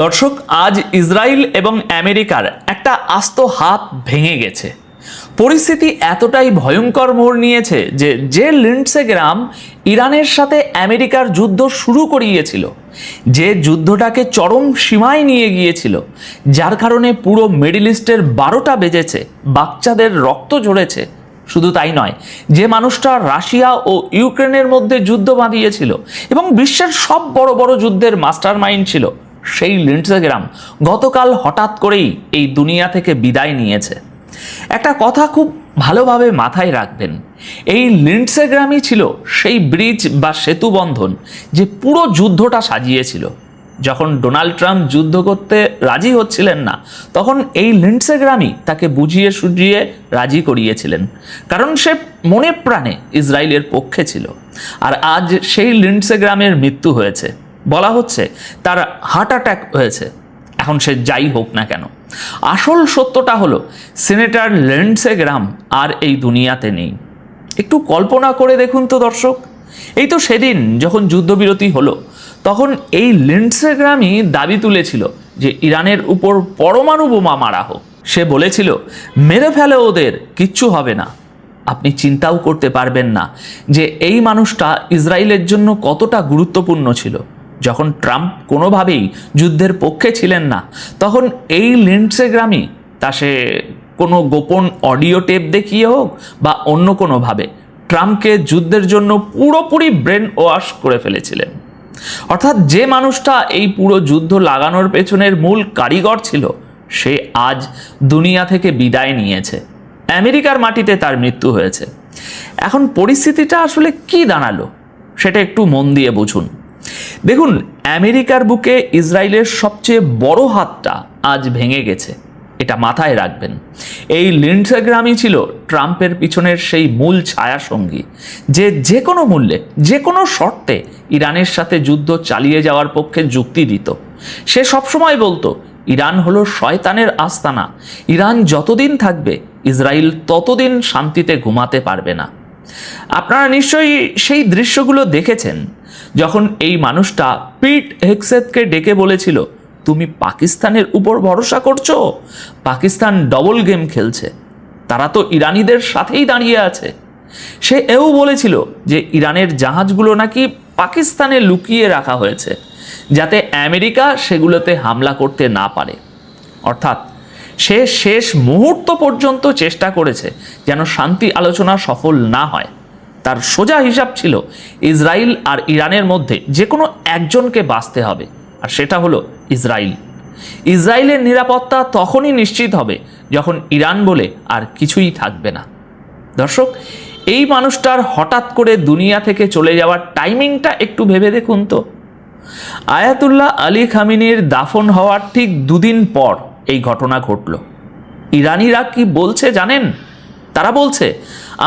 দর্শক, আজ ইসরায়েল এবং আমেরিকার একটা আস্ত হাত ভেঙে গেছে। পরিস্থিতি এতটাই ভয়ঙ্কর মোড় নিয়েছে যে লিন্ডসে গ্রাহাম ইরানের সাথে আমেরিকার যুদ্ধ শুরু করিয়েছিল, যে যুদ্ধটাকে চরম সীমায় নিয়ে গিয়েছিল, যার কারণে পুরো মিডল ইস্টের 12টা বেজেছে, বাচ্চাদের রক্ত ঝরেছে। শুধু তাই নয়, যে মানুষটা রাশিয়া ও ইউক্রেনের মধ্যে যুদ্ধ বাঁধিয়েছিল এবং বিশ্বের সব বড় বড় যুদ্ধের মাস্টার মাইন্ড ছিল, সেই লিন্ডসে গ্রাহাম গতকাল হঠাৎ করেই এই দুনিয়া থেকে বিদায় নিয়েছে। একটা কথা খুব ভালোভাবে মাথায় রাখবেন, এই লিন্ডসে গ্রাহামই ছিল সেই ব্রিজ বা সেতু বন্ধন যে পুরো যুদ্ধটা সাজিয়েছিল। যখন ডোনাল্ড ট্রাম্প যুদ্ধ করতে রাজি হচ্ছিলেন না, তখন এই লিন্ডসে গ্রাহামই তাকে বুঝিয়ে সুঝিয়ে রাজি করিয়েছিলেন, কারণ সে মনে প্রাণে ইসরায়েলের পক্ষে ছিল। আর আজ সেই লিন্ডসে গ্রাহামের মৃত্যু হয়েছে, বলা হচ্ছে তার হার্ট অ্যাটাক হয়েছে। এখন সে যাই হোক না কেন, আসল সত্যটা হলো সিনেটর লিন্ডসে গ্রাহাম আর এই দুনিয়াতে নেই। একটু কল্পনা করে দেখুন তো দর্শক, এই তো সেদিন যখন যুদ্ধবিরতি হলো, তখন এই লিন্ডসে গ্রাহামই দাবি তুলেছিল যে ইরানের উপর পরমাণু বোমা মারা হোক। সে বলেছিল, মেরে ফেলে ওদের, কিচ্ছু হবে না। আপনি চিন্তাও করতে পারবেন না যে এই মানুষটা ইসরায়েলের জন্য কতটা গুরুত্বপূর্ণ ছিল। যখন ট্রাম্প কোনোভাবেই যুদ্ধের পক্ষে ছিলেন না, তখন এই লিন্ডসে গ্রাহামই তা সে কোনো গোপন অডিও টেপ দেখিয়ে হোক বা অন্য কোনোভাবে ট্রাম্পকে যুদ্ধের জন্য পুরোপুরি ব্রেন ওয়াশ করে ফেলেছিলেন। অর্থাৎ যে মানুষটা এই পুরো যুদ্ধ লাগানোর পেছনের মূল কারিগর ছিল, সে আজ দুনিয়া থেকে বিদায় নিয়েছে। আমেরিকার মাটিতে তার মৃত্যু হয়েছে। এখন পরিস্থিতিটা আসলে কি দাঁড়ালো সেটা একটু মন দিয়ে বুঝুন। দেখুন, আমেরিকার বুকে ইসরায়েলের সবচেয়ে বড় হাতটা আজ ভেঙে গেছে, এটা মাথায় রাখবেন। এই লিন্ডসে গ্রাহামই ছিল ট্রাম্পের পিছনের সেই মূল ছায়া সঙ্গী, যে কোনো মূল্যে, যে কোনো শর্তে ইরানের সাথে যুদ্ধ চালিয়ে যাওয়ার পক্ষে যুক্তি দিত। সে সবসময় বলতো, ইরান হলো শয়তানের আস্তানা, ইরান যতদিন থাকবে ইসরায়েল ততদিন শান্তিতে ঘুমাতে পারবে না। আপনারা নিশ্চয়ই সেই দৃশ্যগুলো দেখেছেন, যখন এই মানুষটা পিট হেগসেথকে ডেকে বলেছিল, তুমি পাকিস্তানের উপর ভরসা করছো? পাকিস্তান ডবল গেম খেলছে, তারা তো ইরানিদের সাথেই দাঁড়িয়ে আছে। সে এও বলেছিল যে ইরানের জাহাজগুলো নাকি পাকিস্তানে লুকিয়ে রাখা হয়েছে, যাতে আমেরিকা সেগুলোতে হামলা করতে না পারে। অর্থাৎ সে শেষ মুহূর্ত পর্যন্ত চেষ্টা করেছে যেন শান্তি আলোচনা সফল না হয়। তার সোজা হিসাব ছিল ইসরায়েল আর ইরানের মধ্যে যে কোনো একজনকে বাঁচতে হবে, আর সেটা হলো ইসরায়েল। ইসরায়েলের নিরাপত্তা তখনই নিশ্চিত হবে যখন ইরান বলে আর কিছুই থাকবে না। দর্শক, এই মানুষটার হঠাৎ করে দুনিয়া থেকে চলে যাওয়ার টাইমিংটা একটু ভেবে দেখুন তো। আয়াতুল্লাহ আলী খামেনির দাফন হওয়ার ঠিক 2 দিন পর এই ঘটনা ঘটল। ইরানিরা কি বলছে জানেন? তারা বলছে,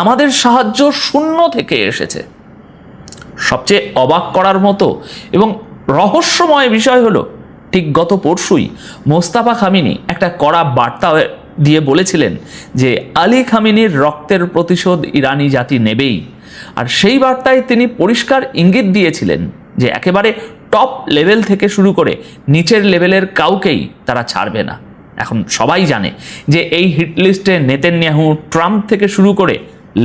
আমাদের সাহায্য শূন্য থেকে এসেছে। সবচেয়ে অবাক করার মতো এবং রহস্যময় বিষয় হলো, ঠিক গত পরশুই মোস্তাফা খামেনি একটা কড়া বার্তা দিয়ে বলেছিলেন যে আলী খামেনির রক্তের প্রতিশোধ ইরানি জাতি নেবেই। আর সেই বার্তায় তিনি পরিষ্কার ইঙ্গিত দিয়েছিলেন যে একেবারে টপ লেভেল থেকে শুরু করে নিচের লেভেলের কাউকেই তারা ছাড়বে না। এখন সবাই জানে যে এই হিটলিস্টে নেতানিয়াহু, ট্রাম্প থেকে শুরু করে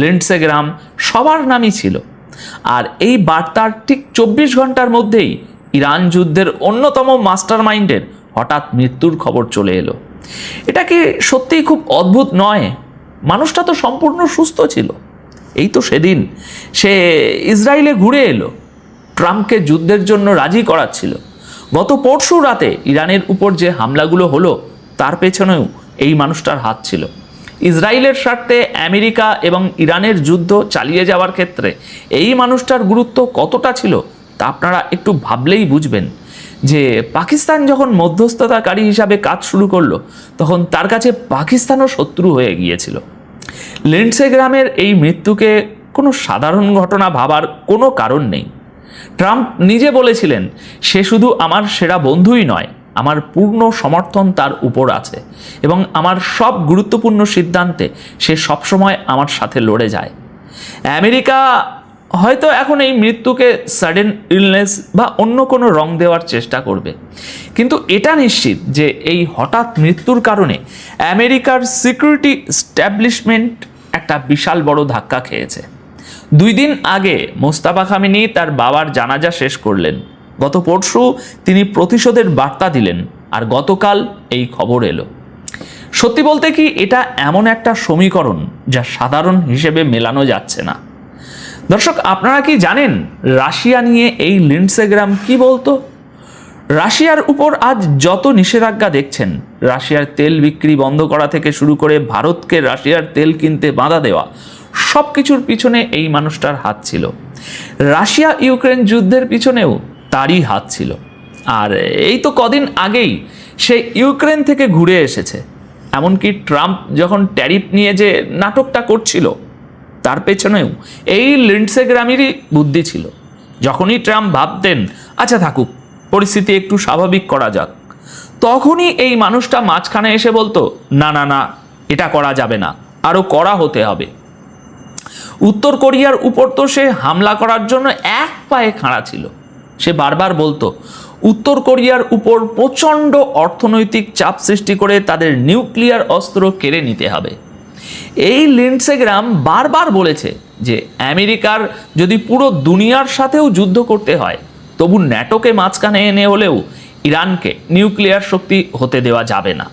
লিন্ডসে গ্রাহাম সবার নামই ছিল। আর এই বার্তার ঠিক 24 ঘন্টার মধ্যেই ইরান যুদ্ধের অন্যতম মাস্টার মাইন্ডের হঠাৎ মৃত্যুর খবর চলে এলো। এটা কি সত্যিই খুব অদ্ভুত নয়? মানুষটা তো সম্পূর্ণ সুস্থ ছিল। এই তো সেদিন সে ইসরায়েলে ঘুরে এলো, ট্রাম্পকে যুদ্ধের জন্য রাজি করাচ্ছিল। গত পরশু রাতে ইরানের উপর যে হামলাগুলো হলো, তার পেছনেও এই মানুষটার হাত ছিল। ইসরায়েলের স্বার্থে আমেরিকা এবং ইরানের যুদ্ধ চালিয়ে যাওয়ার ক্ষেত্রে এই মানুষটার গুরুত্ব কতটা ছিল তা আপনারা একটু ভাবলেই বুঝবেন। যে পাকিস্তান যখন মধ্যস্থতাকারী হিসাবে কাজ শুরু করলো, তখন তার কাছে পাকিস্তানও শত্রু হয়ে গিয়েছিল। লিন্ডসে গ্রাহামের এই মৃত্যুকে কোনো সাধারণ ঘটনা ভাবার কোনো কারণ নেই। ট্রাম্প নিজে বলেছিলেন, সে শুধু আমার সেরা বন্ধুই নয়, আমার পূর্ণ সমর্থন তার উপর আছে এবং আমার সব গুরুত্বপূর্ণ সিদ্ধান্তে সে সবসময় আমার সাথে লড়ে যায়। আমেরিকা হয়তো এখন এই মৃত্যুকে সাডেন ইলনেস বা অন্য কোনো রং দেওয়ার চেষ্টা করবে, কিন্তু এটা নিশ্চিত যে এই হঠাৎ মৃত্যুর কারণে আমেরিকার সিকিউরিটি এস্টাবলিশমেন্ট একটা বিশাল বড় ধাক্কা খেয়েছে। 2 দিন আগে মোস্তাফা খামেনি তার বাবার জানাজা শেষ করলেন, গত পরশু তিনি প্রতিশোধের বার্তা দিলেন, আর গতকাল এই খবর এলো। সত্যি বলতে কি এটা এমন একটা সমীকরণ যা সাধারণ হিসেবে মেলানো যাচ্ছে না। দর্শক, আপনারা কি জানেন রাশিয়া নিয়ে এই লিন্ডসে গ্রাহাম কি বলতো? রাশিয়ার উপর আজ যত নিষেধাজ্ঞা দেখছেন, রাশিয়ার তেল বিক্রি বন্ধ করা থেকে শুরু করে ভারতকে রাশিয়ার তেল কিনতে বাধা দেওয়া, সব কিছুর পিছনে এই মানুষটার হাত ছিল। রাশিয়া ইউক্রেন যুদ্ধের পিছনেও তারই হাত ছিল। আর এই তো কদিন আগেই সে ইউক্রেন থেকে ঘুরে এসেছে। এমনকি ট্রাম্প যখন ট্যারিফ নিয়ে যে নাটকটা করছিল, তার পেছনেও এই লিন্ডসে গ্রাহামেরই বুদ্ধি ছিল। যখনই ট্রাম্প ভাবতেন আচ্ছা থাকুক, পরিস্থিতি একটু স্বাভাবিক করা যাক, তখনই এই মানুষটা মাঝখানে এসে বলতো না না না, এটা করা যাবে না, আরও কড়া হতে হবে। উত্তর কোরিয়ার উপর তো সে হামলা করার জন্য এক পায়ে খাড়া ছিল। সে বারবার বলতো উত্তর কোরিয়ার উপর প্রচণ্ড অর্থনৈতিক চাপ সৃষ্টি করে তাদের নিউক্লিয়ার অস্ত্র কেড়ে নিতে হবে। এই লিন্ডসে গ্রাহাম বারবার বলেছে যে আমেরিকার যদি পুরো দুনিয়ার সাথেও যুদ্ধ করতে হয়, তবু ন্যাটোকে মাঝখানে এনে হলেও ইরানকে নিউক্লিয়ার শক্তি হতে দেওয়া যাবে না।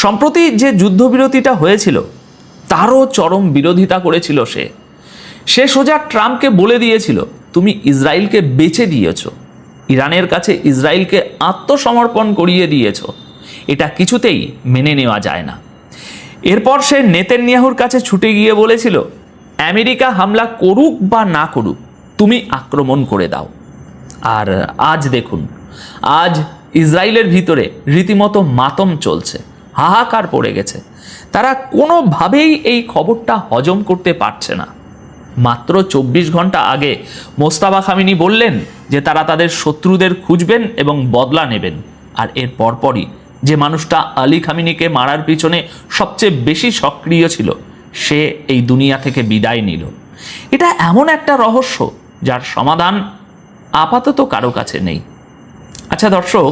সম্প্রতি যে যুদ্ধবিরতিটা হয়েছিল তারও চরম বিরোধিতা করেছিল সে সোজা ট্রাম্পকে বলে দিয়েছিল তুমি ইসরায়েলকে বেচে দিয়েছ, ইরানের কাছে ইসরায়েলকে আত্মসমর্পণ করিয়ে দিয়েছ, এটা কিছুতেই মেনে নেওয়া যায় না। এরপর সে নেতানিয়াহুর কাছে ছুটে গিয়ে বলেছিল আমেরিকা হামলা করুক বা না করুক, তুমি আক্রমণ করে দাও। আর আজ দেখুন, আজ ইসরায়েলের ভিতরে রীতিমতো মাতম চলছে, হাহাকার পড়ে গেছে। তারা কোনোভাবেই এই খবরটা হজম করতে পারছে না। মাত্র 24 ঘন্টা আগে মোস্তাফা খামেনি বললেন যে তারা তাদের শত্রুদের খুঁজবেন এবং বদলা নেবেন, আর এর পরপরই যে মানুষটা আলী খামেনিকে মারার পিছনে সবচেয়ে বেশি সক্রিয় ছিল, সে এই দুনিয়া থেকে বিদায় নিল। এটা এমন একটা রহস্য যার সমাধান আপাতত কারো কাছে নেই। আচ্ছা দর্শক,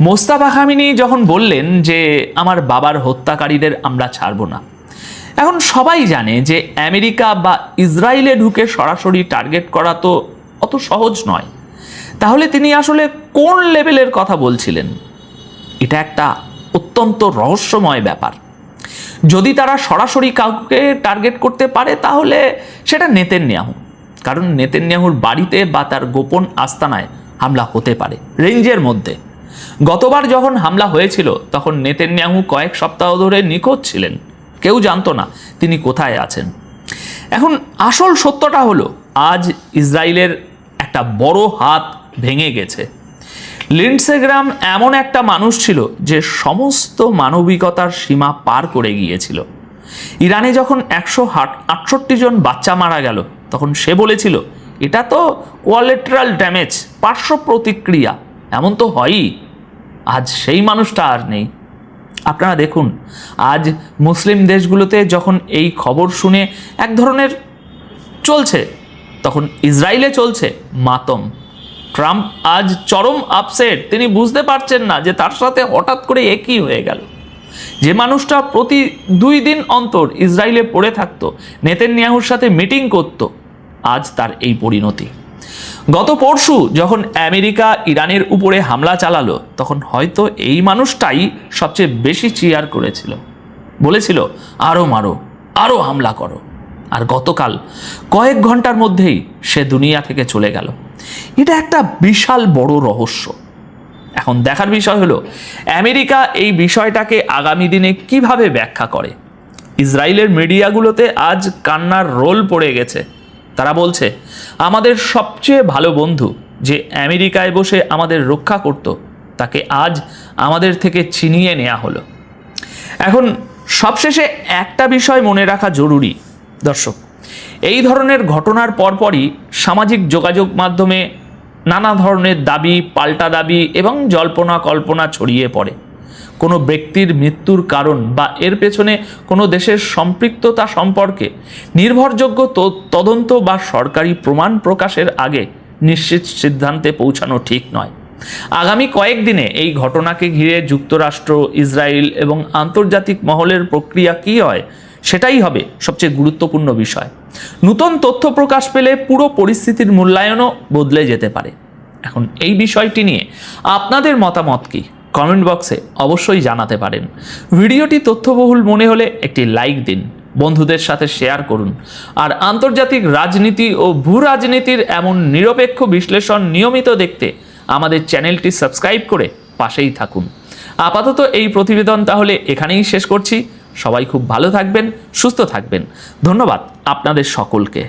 মোস্তাফা খামেনি যখন বললেন যে আমার বাবার হত্যাকারীদের আমরা ছাড়ব না, এখন সবাই জানে যে আমেরিকা বা ইসরায়েলে ঢুকে সরাসরি টার্গেট করা তো অত সহজ নয়। তাহলে তিনি আসলে কোন লেভেলের কথা বলছিলেন? এটা একটা অত্যন্ত রহস্যময় ব্যাপার। যদি তারা সরাসরি কাউকে টার্গেট করতে পারে তাহলে সেটা নেতানিয়াহু, কারণ নেতানিয়াহুর বাড়িতে বা তার গোপন আস্তানায় হামলা হতে পারে রেঞ্জের মধ্যে। গতবার যখন হামলা হয়েছিল তখন নেতানিয়াহু কয়েক সপ্তাহ ধরে নিখোঁজ ছিলেন, কেউ জানতো না তিনি কোথায় আছেন। এখন আসল সত্যটা হলো আজ ইসরায়েলের একটা বড় হাত ভেঙে গেছে। লিন্ডসে গ্রাহাম এমন একটা মানুষ ছিল যে সমস্ত মানবিকতার সীমা পার করে গিয়েছিল। ইরানে যখন 168 জন বাচ্চা মারা গেল, তখন সে বলেছিল এটা তো কোয়ালেটারাল ড্যামেজ, পার্শ্ব প্রতিক্রিয়া, এমন তো হয়ই। আজ সেই মানুষটা আর নেই। আপনারা দেখুন, আজ মুসলিম দেশগুলোতে যখন এই খবর শুনে এক ধরনের চলছে, তখন ইসরায়েলে চলছে মাতম। ট্রাম্প আজ চরম আপসেট, তিনি বুঝতে পারছেন না যে তার সাথে হঠাৎ করে একই হয়ে গেল। যে মানুষটা প্রতি 2 দিন অন্তর ইসরায়েলে পড়ে থাকতো, নেতানিয়াহুর সাথে মিটিং করত, আজ তার এই পরিণতি। গত পরশু যখন আমেরিকা ইরানের উপরে হামলা চালালো, তখন হয়তো এই মানুষটাই সবচেয়ে বেশি চিয়ার করেছিল, বলেছিল আরও মারো, আরও হামলা করো। আর গতকাল কয়েক ঘন্টার মধ্যেই সে দুনিয়া থেকে চলে গেল। এটা একটা বিশাল বড় রহস্য। এখন দেখার বিষয় হলো আমেরিকা এই বিষয়টাকে আগামী দিনে কিভাবে ব্যাখ্যা করে। ইসরায়েলের মিডিয়াগুলোতে আজ কান্নার রোল পড়ে গেছে। তারা বলছে আমাদের সবচেয়ে ভালো বন্ধু যে আমেরিকায় বসে আমাদের রক্ষা করত, তাকে আজ আমাদের থেকে ছিনিয়ে নেওয়া হলো। এখন সবশেষে একটা বিষয় মনে রাখা জরুরি দর্শক, এই ধরনের ঘটনার পরপরই সামাজিক যোগাযোগ মাধ্যমে নানা ধরনের দাবি, পাল্টা দাবি এবং জল্পনা কল্পনা ছড়িয়ে পড়ে। কোনো ব্যক্তির মৃত্যুর কারণ বা এর পেছনে কোনো দেশের সম্পৃক্ততা সম্পর্কে নির্ভরযোগ্য তদন্ত বা সরকারি প্রমাণ প্রকাশের আগে নিশ্চিত সিদ্ধান্তে পৌঁছানো ঠিক নয়। আগামী কয়েকদিনে এই ঘটনাকে ঘিরে যুক্তরাষ্ট্র, ইসরায়েল এবং আন্তর্জাতিক মহলের প্রক্রিয়া কী হয় সেটাই হবে সবচেয়ে গুরুত্বপূর্ণ বিষয়। নতুন তথ্য প্রকাশ পেলে পুরো পরিস্থিতির মূল্যায়নও বদলে যেতে পারে। এখন এই বিষয়টি নিয়ে আপনাদের মতামত কি কমেন্ট বক্সে অবশ্যই জানাতে পারেন। ভিডিওটি তথ্যবহুল মনে হলে একটি লাইক দিন, বন্ধুদের সাথে শেয়ার করুন, আর আন্তর্জাতিক রাজনীতি ও ভূ রাজনীতির এমন নিরপেক্ষ বিশ্লেষণ নিয়মিত দেখতে আমাদের চ্যানেলটি সাবস্ক্রাইব করে পাশেই থাকুন। আপাতত এই প্রতিবেদন তাহলে এখানেই শেষ করছি। সবাই খুব ভালো থাকবেন, সুস্থ থাকবেন। ধন্যবাদ আপনাদের সকলকে।